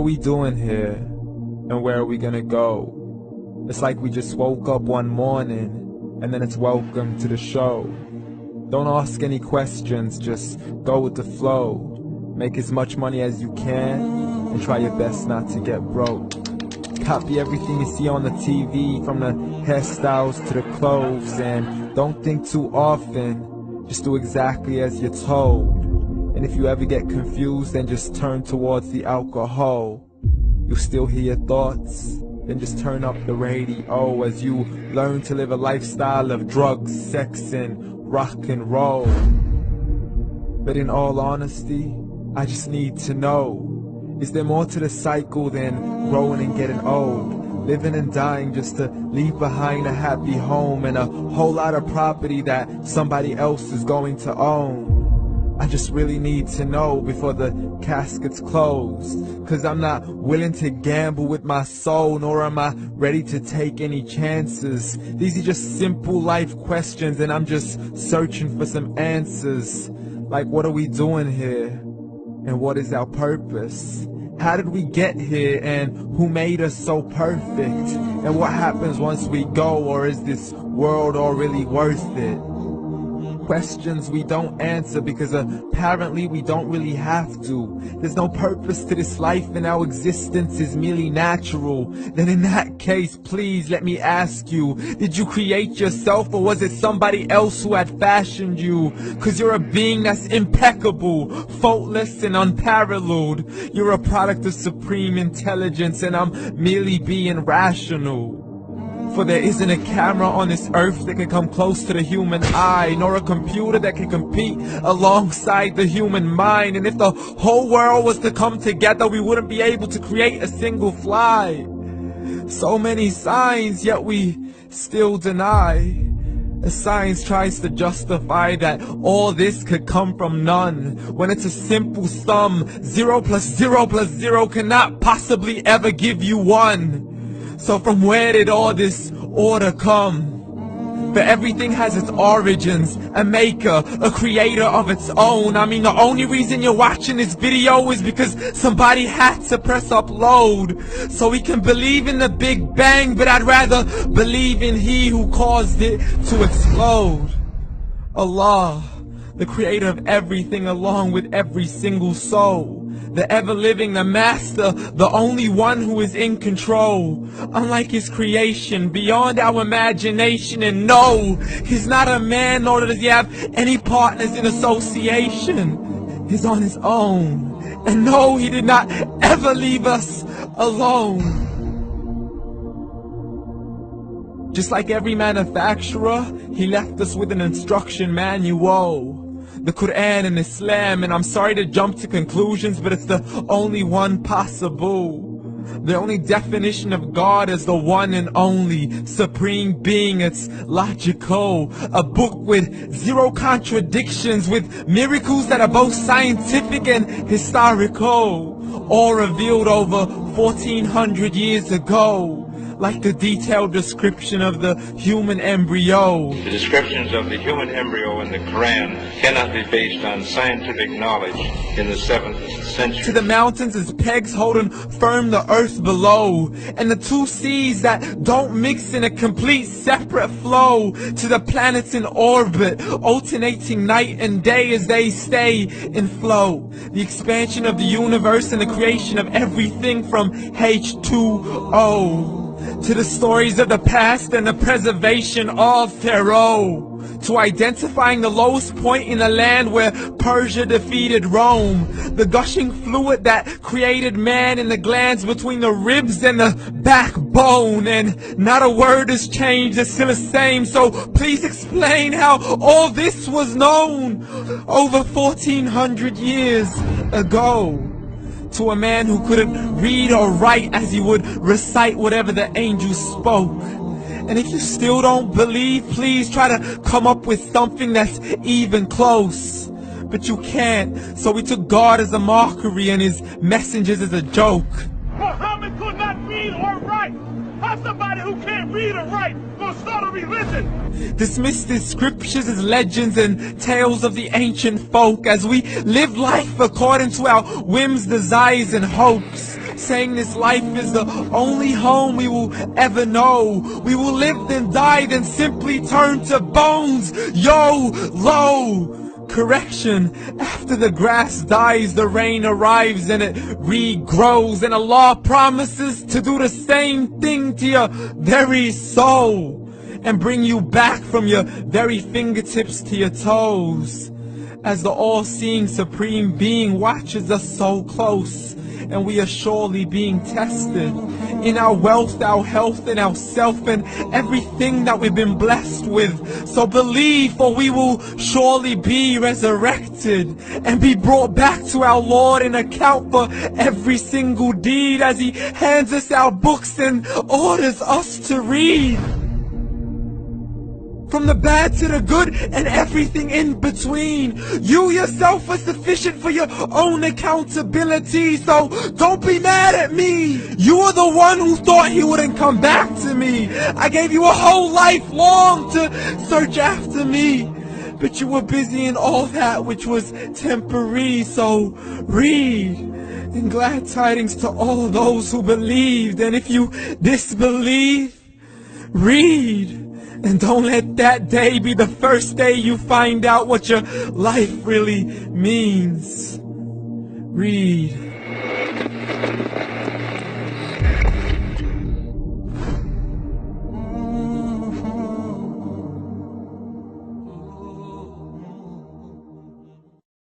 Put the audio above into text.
we doing here? And where are we gonna go? It's like we just woke up one morning, and then it's welcome to the show. Don't ask any questions, just go with the flow. Make as much money as you can, and try your best not to get broke. Copy everything you see on the TV, from the hairstyles to the clothes, and don't think too often, just do exactly as you're told. And if you ever get confused, then just turn towards the alcohol. You'll still hear your thoughts, then just turn up the radio as you learn to live a lifestyle of drugs, sex, and rock and roll. But in all honesty, I just need to know, is there more to the cycle than growing and getting old? Living and dying just to leave behind a happy home and a whole lot of property that somebody else is going to own. I just really need to know before the casket's closed, 'cause I'm not willing to gamble with my soul, nor am I ready to take any chances. These are just simple life questions, and I'm just searching for some answers. Like, what are we doing here? And what is our purpose? How did we get here, and who made us so perfect? And what happens once we go, or is this world all really worth it? Questions we don't answer because apparently we don't really have to. There's no purpose to this life and our existence is merely natural. Then in that case, please let me ask you, did you create yourself, or was it somebody else who had fashioned you? 'Cause you're a being that's impeccable, faultless and unparalleled. You're a product of supreme intelligence, and I'm merely being rational. For there isn't a camera on this earth that can come close to the human eye, nor a computer that can compete alongside the human mind. And if the whole world was to come together, we wouldn't be able to create a single fly. So many signs, yet we still deny. As science tries to justify that all this could come from none, when it's a simple sum. 0 plus 0 plus 0 cannot possibly ever give you 1. So from where did all this order come? For everything has its origins, a maker, a creator of its own. I mean, the only reason you're watching this video is because somebody had to press upload, so we can believe in the Big Bang, but I'd rather believe in He who caused it to explode. Allah, the creator of everything, along with every single soul. The ever-living, the master, the only one who is in control. Unlike his creation, beyond our imagination. And no, he's not a man, nor does he have any partners in association. He's on his own. And no, he did not ever leave us alone. Just like every manufacturer, he left us with an instruction manual. The Quran and Islam, and I'm sorry to jump to conclusions, but it's the only one possible. The only definition of God is the one and only supreme being. It's logical, a book with 0 contradictions, with miracles that are both scientific and historical, all revealed over 1400 years ago. Like the detailed description of the human embryo. The descriptions of the human embryo in the Quran cannot be based on scientific knowledge in the 7th century. To the mountains as pegs holding firm the earth below, and the 2 seas that don't mix in a complete separate flow. To the planets in orbit, alternating night and day as they stay in flow. The expansion of the universe and the creation of everything from H2O. To the stories of the past and the preservation of Pharaoh. To identifying the lowest point in the land where Persia defeated Rome. The gushing fluid that created man in the glands between the ribs and the backbone. And not a word has changed, it's still the same. So please explain how all this was known over 1400 years ago. To a man who couldn't read or write, as he would recite whatever the angels spoke. And if you still don't believe, please try to come up with something that's even close. But you can't, so we took God as a mockery and his messengers as a joke. Muhammad could not read or write. How's somebody who can't read or write gonna start a religion? Dismissed his scriptures as legends and tales of the ancient folk, as we live life according to our whims, desires, and hopes. saying this life is the only home we will ever know. We will live then die, then simply turn to bones. YOLO! Correction, after the grass dies, the rain arrives and it regrows, and Allah promises to do the same thing to your very soul and bring you back from your very fingertips to your toes, as the all-seeing supreme being watches us so close, and we are surely being tested in our wealth, our health, and our self, and everything that we've been blessed with. So believe, for we will surely be resurrected and be brought back to our Lord and account for every single deed, as He hands us our books and orders us to read. From the bad to the good and everything in between. You yourself are sufficient for your own accountability, so don't be mad at me. You are the one who thought He wouldn't come back to me. I gave you a whole life long to search after me, but you were busy in all that which was temporary. So read, and glad tidings to all those who believed. And if you disbelieve, read. And don't let that day be the first day you find out what your life really means. Read.